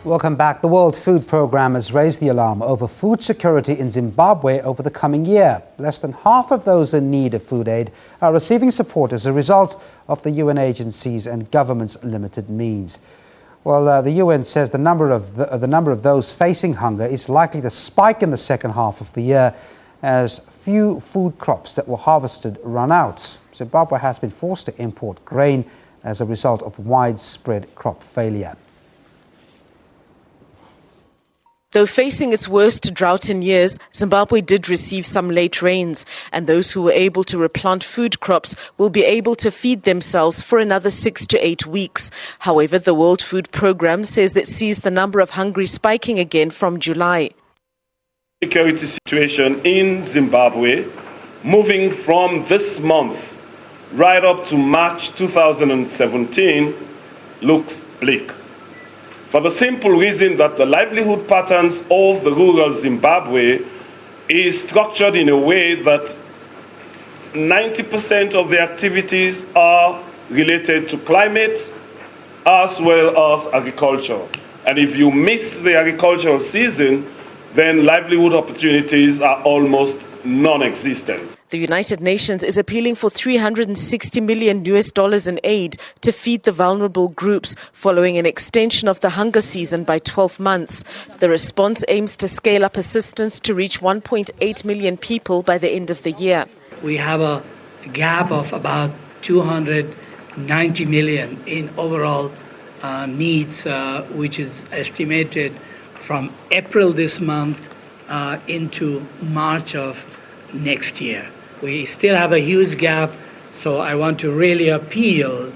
Welcome back. The World Food Programme has raised the alarm over food security in Zimbabwe over the coming year. Less than half of those in need of food aid are receiving support as a result of the UN agencies and government's limited means. Well, the UN says the number of those facing hunger is likely to spike in the second half of the year as few food crops that were harvested run out. Zimbabwe has been forced to import grain as a result of widespread crop failure. Though facing its worst drought in years, Zimbabwe did receive some late rains, and those who were able to replant food crops will be able to feed themselves for another 6 to 8 weeks. However, the World Food Programme says that sees the number of hungry spiking again from July. Security situation in Zimbabwe, moving from this month right up to March 2017, looks bleak. For the simple reason that the livelihood patterns of the rural Zimbabwe is structured in a way that 90% of the activities are related to climate as well as agriculture. And if you miss the agricultural season, then livelihood opportunities are almost non-existent. The United Nations is appealing for $360 million in aid to feed the vulnerable groups following an extension of the hunger season by 12 months. The response aims to scale up assistance to reach 1.8 million people by the end of the year. We have a gap of about 290 million in overall needs, which is estimated from April this month into March of next year. We still have a huge gap, so I want to really appeal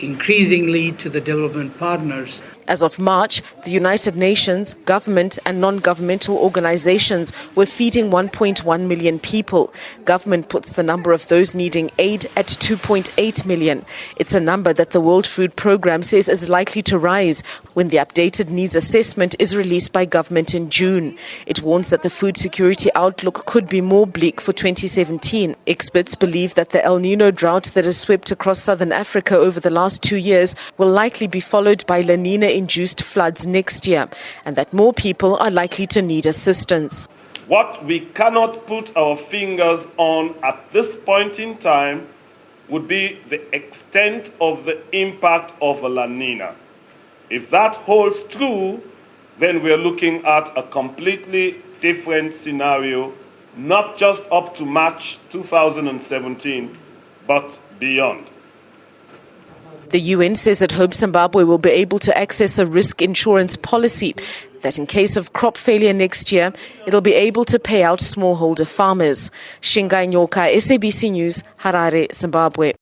increasingly to the development partners. As of March, the United Nations, government and non-governmental organizations were feeding 1.1 million people. Government puts the number of those needing aid at 2.8 million. It's a number that the World Food Programme says is likely to rise when the updated needs assessment is released by government in June. It warns that the food security outlook could be more bleak for 2017. Experts believe that the El Nino drought that has swept across southern Africa over the last 2 years will likely be followed by La Nina-induced floods next year, and that more people are likely to need assistance. What we cannot put our fingers on at this point in time would be the extent of the impact of a La Nina. If that holds true, then we're looking at a completely different scenario, not just up to March 2017, but beyond. The UN says it hopes Zimbabwe will be able to access a risk insurance policy that in case of crop failure next year, it'll be able to pay out smallholder farmers. Shingai Nyoka, SABC News, Harare, Zimbabwe.